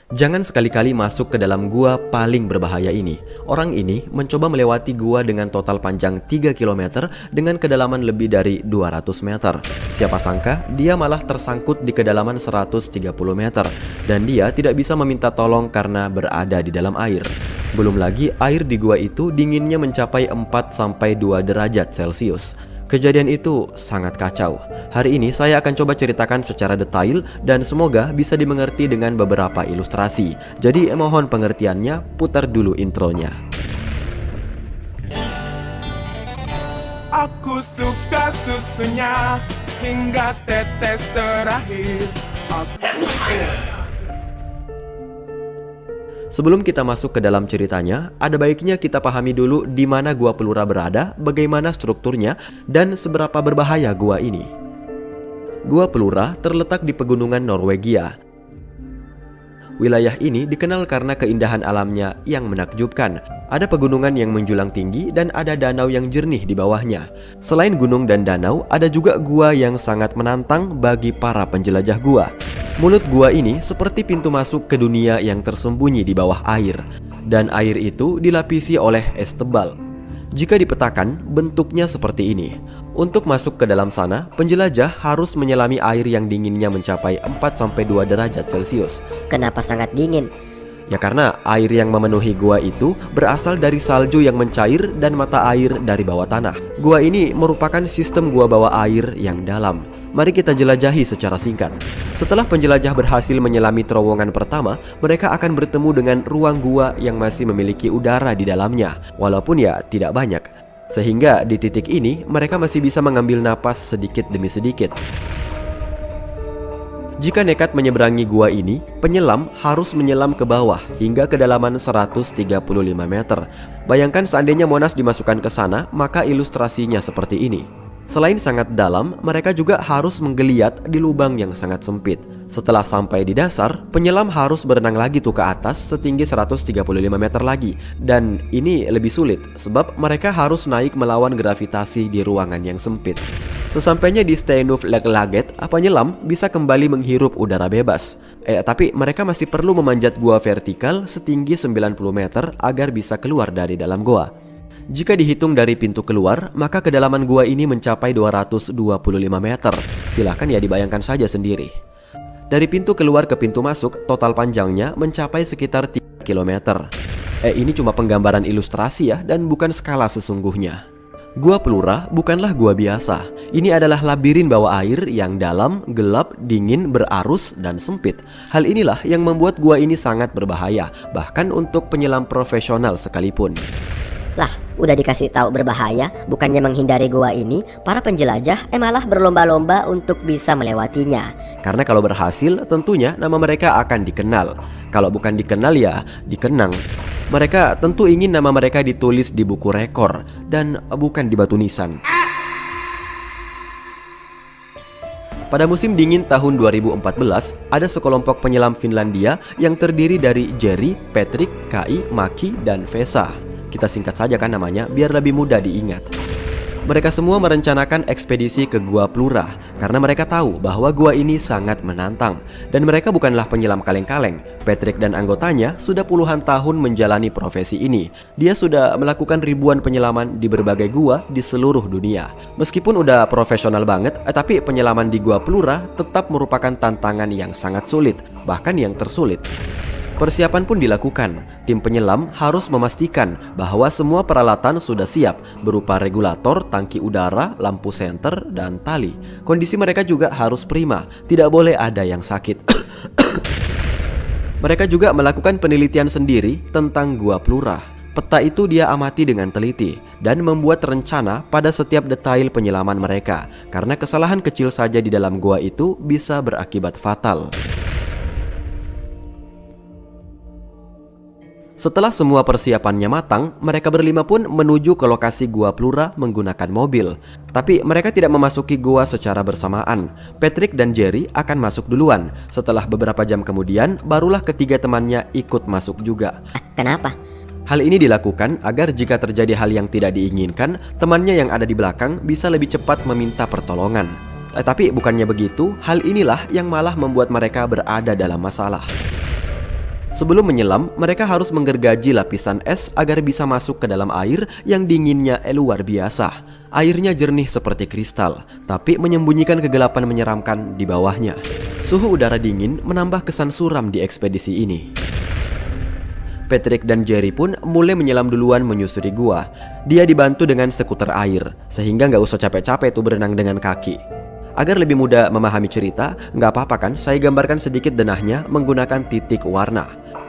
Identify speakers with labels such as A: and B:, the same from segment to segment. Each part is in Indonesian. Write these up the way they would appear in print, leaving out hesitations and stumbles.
A: Jangan sekali-kali masuk ke dalam gua paling berbahaya ini. Orang ini mencoba melewati gua dengan total panjang 3 km dengan kedalaman lebih dari 200 meter. Siapa sangka dia malah tersangkut di kedalaman 130 meter dan dia tidak bisa meminta tolong karena berada di dalam air. Belum lagi air di gua itu dinginnya mencapai 4-2 derajat Celcius. Kejadian itu sangat kacau. Hari ini saya akan coba ceritakan secara detail dan semoga bisa dimengerti dengan beberapa ilustrasi. Jadi mohon pengertiannya, putar dulu intronya.
B: Aku suka susunya hingga tetes terakhir.
A: Sebelum kita masuk ke dalam ceritanya, ada baiknya kita pahami dulu di mana Gua Pelura berada, bagaimana strukturnya, dan seberapa berbahaya gua ini. Gua Pelura terletak di pegunungan Norwegia. Wilayah ini dikenal karena keindahan alamnya yang menakjubkan. Ada pegunungan yang menjulang tinggi dan ada danau yang jernih di bawahnya. Selain gunung dan danau, ada juga gua yang sangat menantang bagi para penjelajah gua. Mulut gua ini seperti pintu masuk ke dunia yang tersembunyi di bawah air. Dan air itu dilapisi oleh es tebal. Jika dipetakan, bentuknya seperti ini. Untuk masuk ke dalam sana, penjelajah harus menyelami air yang dinginnya mencapai 4-2 derajat Celcius.
C: Kenapa sangat dingin?
A: Ya karena air yang memenuhi gua itu berasal dari salju yang mencair dan mata air dari bawah tanah. Gua ini merupakan sistem gua bawah air yang dalam. Mari kita jelajahi secara singkat. Setelah penjelajah berhasil menyelami terowongan pertama, mereka akan bertemu dengan ruang gua yang masih memiliki udara di dalamnya, walaupun ya tidak banyak. Sehingga di titik ini mereka masih bisa mengambil napas sedikit demi sedikit. Jika nekat menyeberangi gua ini, penyelam harus menyelam ke bawah hingga kedalaman 135 meter. Bayangkan seandainya Monas dimasukkan ke sana, maka ilustrasinya seperti ini. Selain sangat dalam, mereka juga harus menggeliat di lubang yang sangat sempit. Setelah sampai di dasar, penyelam harus berenang lagi tuh ke atas setinggi 135 meter lagi. Dan ini lebih sulit, sebab mereka harus naik melawan gravitasi di ruangan yang sempit. Sesampainya di Steinuflaget, penyelam bisa kembali menghirup udara bebas. Tapi mereka masih perlu memanjat gua vertikal setinggi 90 meter agar bisa keluar dari dalam gua. Jika dihitung dari pintu keluar, maka kedalaman gua ini mencapai 225 meter. Silahkan ya dibayangkan saja sendiri. Dari pintu keluar ke pintu masuk, total panjangnya mencapai sekitar 3 km. Ini cuma penggambaran ilustrasi ya, dan bukan skala sesungguhnya. Gua Pelura bukanlah gua biasa. Ini adalah labirin bawah air yang dalam, gelap, dingin, berarus, dan sempit. Hal inilah yang membuat gua ini sangat berbahaya, bahkan untuk penyelam profesional sekalipun.
C: Lah, udah dikasih tahu berbahaya, bukannya menghindari gua ini, para penjelajah malah berlomba-lomba untuk bisa melewatinya.
A: Karena kalau berhasil, tentunya nama mereka akan dikenal. Kalau bukan dikenal ya, dikenang. Mereka tentu ingin nama mereka ditulis di buku rekor, dan bukan di batu nisan. Pada musim dingin tahun 2014, ada sekelompok penyelam Finlandia yang terdiri dari Jerry, Patrick, Kai, Maki, dan Vesa. Kita singkat saja kan namanya, biar lebih mudah diingat. Mereka semua merencanakan ekspedisi ke Gua Pelura karena mereka tahu bahwa gua ini sangat menantang. Dan mereka bukanlah penyelam kaleng-kaleng. Patrick dan anggotanya sudah puluhan tahun menjalani profesi ini. Dia sudah melakukan ribuan penyelaman di berbagai gua di seluruh dunia. Meskipun udah profesional banget, tapi penyelaman di Gua Pelura tetap merupakan tantangan yang sangat sulit, bahkan yang tersulit. Persiapan pun dilakukan. Tim penyelam harus memastikan bahwa semua peralatan sudah siap, berupa regulator, tangki udara, lampu senter, dan tali. Kondisi mereka juga harus prima, tidak boleh ada yang sakit. Mereka juga melakukan penelitian sendiri tentang Gua Pelura. Peta itu dia amati dengan teliti dan membuat rencana pada setiap detail penyelaman mereka, karena kesalahan kecil saja di dalam gua itu bisa berakibat fatal. Setelah semua persiapannya matang, mereka berlima pun menuju ke lokasi Gua Pelura menggunakan mobil. Tapi mereka tidak memasuki gua secara bersamaan. Patrick dan Jerry akan masuk duluan. Setelah beberapa jam kemudian, barulah ketiga temannya ikut masuk juga.
C: Kenapa?
A: Hal ini dilakukan agar jika terjadi hal yang tidak diinginkan, temannya yang ada di belakang bisa lebih cepat meminta pertolongan. Tapi bukannya begitu, hal inilah yang malah membuat mereka berada dalam masalah. Sebelum menyelam, mereka harus menggergaji lapisan es agar bisa masuk ke dalam air yang dinginnya luar biasa. Airnya jernih seperti kristal, tapi menyembunyikan kegelapan menyeramkan di bawahnya. Suhu udara dingin menambah kesan suram di ekspedisi ini. Patrick dan Jerry pun mulai menyelam duluan menyusuri gua. Dia dibantu dengan skuter air, sehingga nggak usah capek-capek tuh berenang dengan kaki. Agar lebih mudah memahami cerita, nggak apa-apa kan saya gambarkan sedikit denahnya menggunakan titik warna.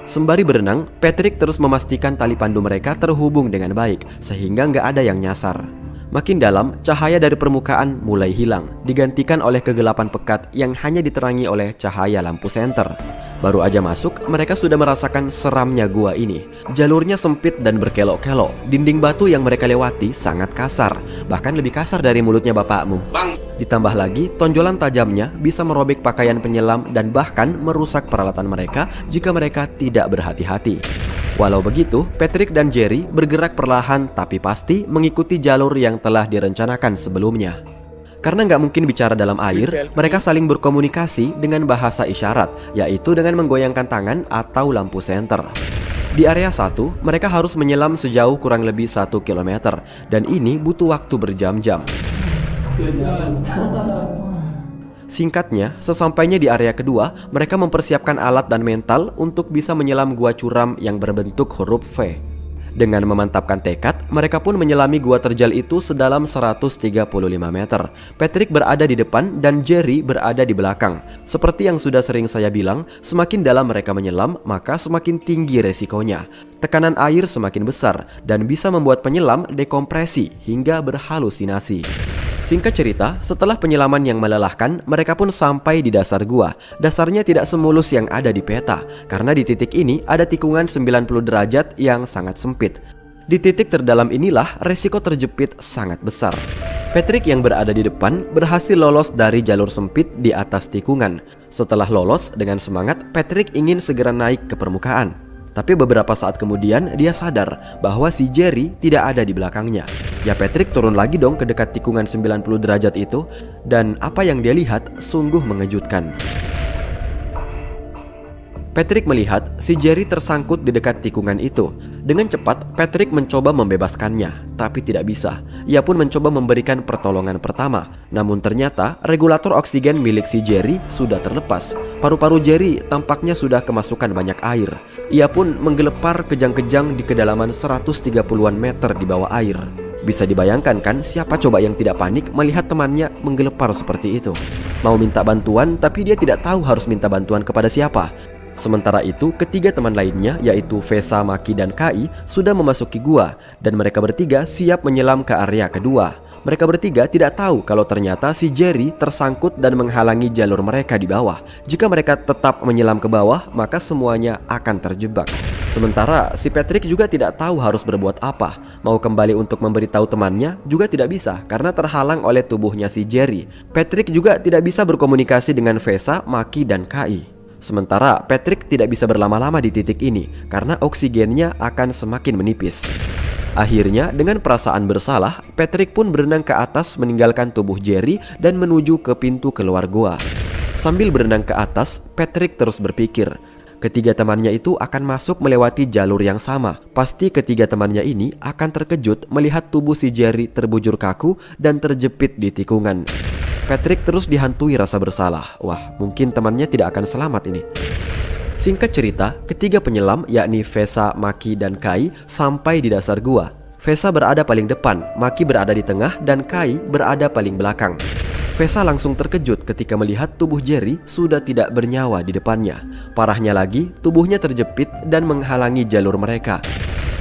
A: Sembari berenang, Patrick terus memastikan tali pandu mereka terhubung dengan baik, sehingga nggak ada yang nyasar. Makin dalam, cahaya dari permukaan mulai hilang, digantikan oleh kegelapan pekat yang hanya diterangi oleh cahaya lampu senter. Baru aja masuk, mereka sudah merasakan seramnya gua ini. Jalurnya sempit dan berkelok-kelok. Dinding batu yang mereka lewati sangat kasar, bahkan lebih kasar dari mulutnya bapakmu. Ditambah lagi, tonjolan tajamnya bisa merobek pakaian penyelam dan bahkan merusak peralatan mereka jika mereka tidak berhati-hati. Walau begitu, Patrick dan Jerry bergerak perlahan tapi pasti mengikuti jalur yang telah direncanakan sebelumnya. Karena nggak mungkin bicara dalam air, mereka saling berkomunikasi dengan bahasa isyarat, yaitu dengan menggoyangkan tangan atau lampu senter. Di area 1, mereka harus menyelam sejauh kurang lebih 1 km, dan ini butuh waktu berjam-jam. Singkatnya, sesampainya di area kedua, mereka mempersiapkan alat dan mental untuk bisa menyelam gua curam yang berbentuk huruf V. Dengan memantapkan tekad, mereka pun menyelami gua terjal itu sedalam 135 meter. Patrick berada di depan dan Jerry berada di belakang. Seperti yang sudah sering saya bilang, semakin dalam mereka menyelam, maka semakin tinggi resikonya. Tekanan air semakin besar dan bisa membuat penyelam dekompresi hingga berhalusinasi. Singkat cerita, setelah penyelaman yang melelahkan, mereka pun sampai di dasar gua. Dasarnya tidak semulus yang ada di peta, karena di titik ini ada tikungan 90 derajat yang sangat sempit. Di titik terdalam inilah resiko terjepit sangat besar. Patrick yang berada di depan berhasil lolos dari jalur sempit di atas tikungan. Setelah lolos, dengan semangat, Patrick ingin segera naik ke permukaan. Tapi beberapa saat kemudian dia sadar bahwa si Jerry tidak ada di belakangnya. Ya Patrick turun lagi dong ke dekat tikungan 90 derajat itu, dan apa yang dia lihat sungguh mengejutkan. Patrick melihat si Jerry tersangkut di dekat tikungan itu. Dengan cepat, Patrick mencoba membebaskannya, tapi tidak bisa. Ia pun mencoba memberikan pertolongan pertama. Namun ternyata regulator oksigen milik si Jerry sudah terlepas. Paru-paru Jerry tampaknya sudah kemasukan banyak air. Ia pun menggelepar kejang-kejang di kedalaman 130-an meter di bawah air. Bisa dibayangkan kan siapa coba yang tidak panik melihat temannya menggelepar seperti itu. Mau minta bantuan tapi dia tidak tahu harus minta bantuan kepada siapa. Sementara itu, ketiga teman lainnya yaitu Vesa, Maki, dan Kai sudah memasuki gua dan mereka bertiga siap menyelam ke area kedua. Mereka bertiga tidak tahu kalau ternyata si Jerry tersangkut dan menghalangi jalur mereka di bawah. Jika mereka tetap menyelam ke bawah, maka semuanya akan terjebak. Sementara si Patrick juga tidak tahu harus berbuat apa. Mau kembali untuk memberitahu temannya juga tidak bisa karena terhalang oleh tubuhnya si Jerry. Patrick juga tidak bisa berkomunikasi dengan Vesa, Maki, dan Kai. Sementara Patrick tidak bisa berlama-lama di titik ini karena oksigennya akan semakin menipis. Akhirnya dengan perasaan bersalah, Patrick pun berenang ke atas meninggalkan tubuh Jerry dan menuju ke pintu keluar gua. Sambil berenang ke atas, Patrick terus berpikir, ketiga temannya itu akan masuk melewati jalur yang sama. Pasti ketiga temannya ini akan terkejut melihat tubuh si Jerry terbujur kaku dan terjepit di tikungan. Patrick terus dihantui rasa bersalah. Wah, mungkin temannya tidak akan selamat ini. Singkat cerita, ketiga penyelam yakni Vesa, Maki, dan Kai sampai di dasar gua. Vesa berada paling depan, Maki berada di tengah, dan Kai berada paling belakang. Vesa langsung terkejut ketika melihat tubuh Jerry sudah tidak bernyawa di depannya. Parahnya lagi, tubuhnya terjepit dan menghalangi jalur mereka.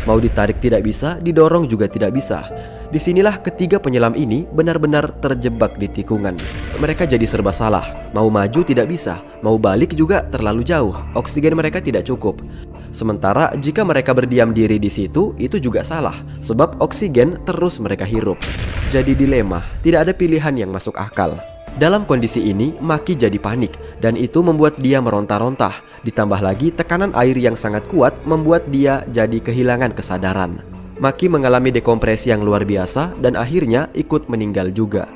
A: Mau ditarik tidak bisa, didorong juga tidak bisa. Disinilah ketiga penyelam ini benar-benar terjebak di tikungan. Mereka jadi serba salah. Mau maju tidak bisa, mau balik juga terlalu jauh. Oksigen mereka tidak cukup. Sementara jika mereka berdiam diri di situ, itu juga salah, sebab oksigen terus mereka hirup. Jadi dilema, tidak ada pilihan yang masuk akal. Dalam kondisi ini, Maki jadi panik, dan itu membuat dia meronta-ronta. Ditambah lagi tekanan air yang sangat kuat membuat dia jadi kehilangan kesadaran. Maki mengalami dekompresi yang luar biasa dan akhirnya ikut meninggal juga.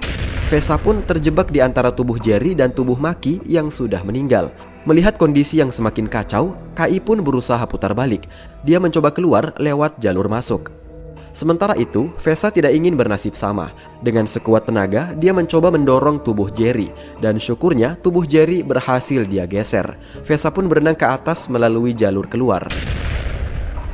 A: Vesa pun terjebak di antara tubuh Jerry dan tubuh Maki yang sudah meninggal. Melihat kondisi yang semakin kacau, KI pun berusaha putar balik. Dia mencoba keluar lewat jalur masuk. Sementara itu, Vesa tidak ingin bernasib sama. Dengan sekuat tenaga, dia mencoba mendorong tubuh Jerry. Dan syukurnya, tubuh Jerry berhasil dia geser. Vesa pun berenang ke atas melalui jalur keluar.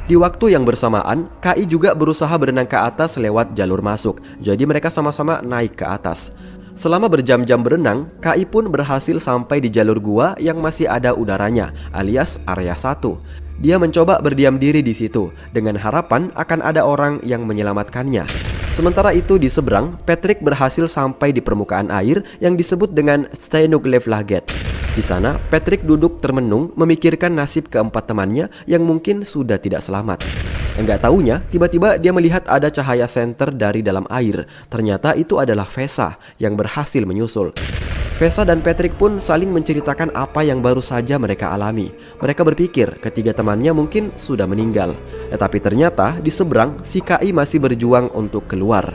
A: Di waktu yang bersamaan, KI juga berusaha berenang ke atas lewat jalur masuk. Jadi mereka sama-sama naik ke atas. Selama berjam-jam berenang, KI pun berhasil sampai di jalur gua yang masih ada udaranya, alias area 1. Dia mencoba berdiam diri di situ, dengan harapan akan ada orang yang menyelamatkannya. Sementara itu di seberang, Patrick berhasil sampai di permukaan air yang disebut dengan Steinuglev Laget. Di sana, Patrick duduk termenung memikirkan nasib keempat temannya yang mungkin sudah tidak selamat. Enggak taunya, tiba-tiba dia melihat ada cahaya senter dari dalam air. Ternyata itu adalah Vesa yang berhasil menyusul. Vesa dan Patrick pun saling menceritakan apa yang baru saja mereka alami. Mereka berpikir ketiga temannya mungkin sudah meninggal. Tetapi ternyata di seberang si KI masih berjuang untuk keluar.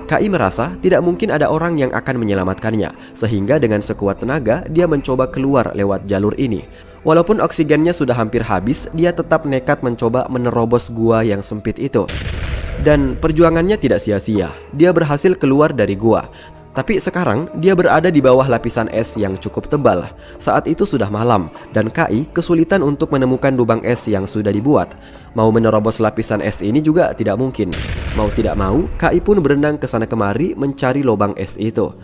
A: KI merasa tidak mungkin ada orang yang akan menyelamatkannya, sehingga dengan sekuat tenaga dia mencoba keluar lewat jalur ini. Walaupun oksigennya sudah hampir habis, dia tetap nekat mencoba menerobos gua yang sempit itu. Dan perjuangannya tidak sia-sia, dia berhasil keluar dari gua. Tapi sekarang dia berada di bawah lapisan es yang cukup tebal. Saat itu sudah malam dan KI kesulitan untuk menemukan lubang es yang sudah dibuat. Mau menerobos lapisan es ini juga tidak mungkin. Mau tidak mau, KI pun berenang ke sana kemari mencari lubang es itu.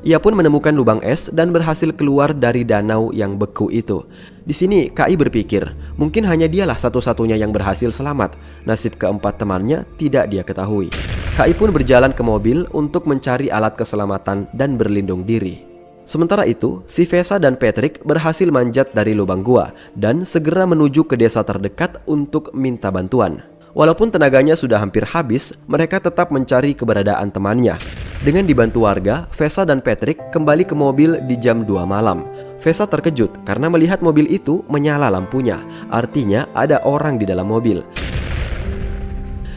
A: Ia pun menemukan lubang es dan berhasil keluar dari danau yang beku itu. Di sini KI berpikir, mungkin hanya dialah satu-satunya yang berhasil selamat. Nasib keempat temannya tidak dia ketahui. KI pun berjalan ke mobil untuk mencari alat keselamatan dan berlindung diri. Sementara itu, si Vesa dan Patrick berhasil manjat dari lubang gua dan segera menuju ke desa terdekat untuk minta bantuan. Walaupun tenaganya sudah hampir habis, mereka tetap mencari keberadaan temannya. Dengan dibantu warga, Vesa dan Patrick kembali ke mobil di jam 2 malam. Vesa terkejut karena melihat mobil itu menyala lampunya. Artinya ada orang di dalam mobil.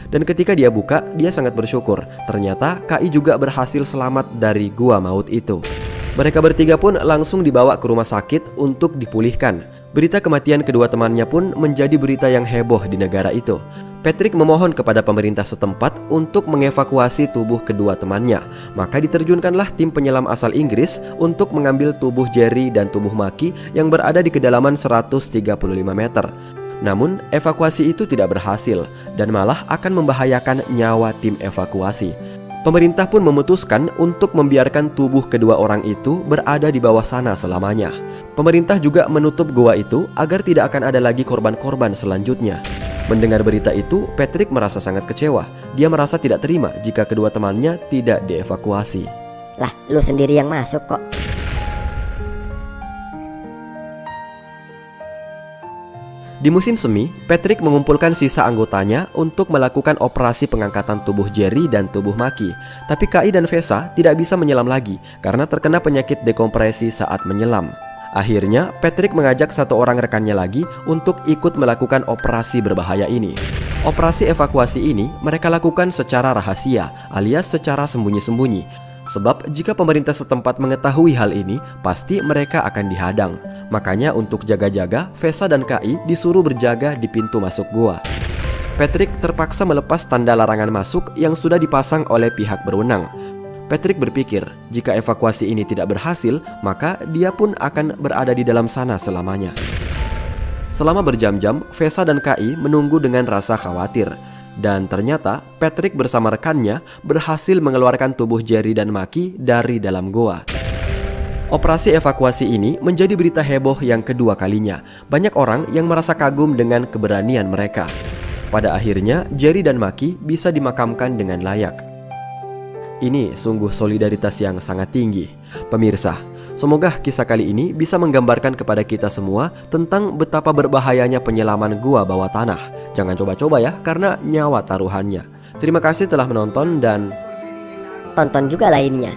A: Dan ketika dia buka, dia sangat bersyukur. Ternyata KI juga berhasil selamat dari gua maut itu. Mereka bertiga pun langsung dibawa ke rumah sakit untuk dipulihkan. Berita kematian kedua temannya pun menjadi berita yang heboh di negara itu. Patrick memohon kepada pemerintah setempat untuk mengevakuasi tubuh kedua temannya. Maka diterjunkanlah tim penyelam asal Inggris untuk mengambil tubuh Jerry dan tubuh Maki yang berada di kedalaman 135 meter. Namun evakuasi itu tidak berhasil dan malah akan membahayakan nyawa tim evakuasi. Pemerintah pun memutuskan untuk membiarkan tubuh kedua orang itu berada di bawah sana selamanya. Pemerintah juga menutup goa itu agar tidak akan ada lagi korban-korban selanjutnya. Mendengar berita itu, Patrick merasa sangat kecewa. Dia merasa tidak terima jika kedua temannya tidak dievakuasi.
C: Lah, lu sendiri yang masuk kok.
A: Di musim semi, Patrick mengumpulkan sisa anggotanya untuk melakukan operasi pengangkatan tubuh Jerry dan tubuh Maki. Tapi KI dan Vesa tidak bisa menyelam lagi karena terkena penyakit dekompresi saat menyelam. Akhirnya, Patrick mengajak satu orang rekannya lagi untuk ikut melakukan operasi berbahaya ini. Operasi evakuasi ini mereka lakukan secara rahasia, alias secara sembunyi-sembunyi. Sebab jika pemerintah setempat mengetahui hal ini, pasti mereka akan dihadang. Makanya untuk jaga-jaga, Vesa dan KI disuruh berjaga di pintu masuk gua. Patrick terpaksa melepas tanda larangan masuk yang sudah dipasang oleh pihak berwenang. Patrick berpikir, jika evakuasi ini tidak berhasil, maka dia pun akan berada di dalam sana selamanya. Selama berjam-jam, Vesa dan KI menunggu dengan rasa khawatir. Dan ternyata, Patrick bersama rekannya berhasil mengeluarkan tubuh Jerry dan Maki dari dalam goa. Operasi evakuasi ini menjadi berita heboh yang kedua kalinya. Banyak orang yang merasa kagum dengan keberanian mereka. Pada akhirnya, Jerry dan Maki bisa dimakamkan dengan layak. Ini sungguh solidaritas yang sangat tinggi. Pemirsa, semoga kisah kali ini bisa menggambarkan kepada kita semua tentang betapa berbahayanya penyelaman gua bawah tanah. Jangan coba-coba ya, karena nyawa taruhannya. Terima kasih telah menonton dan
C: Tonton juga lainnya.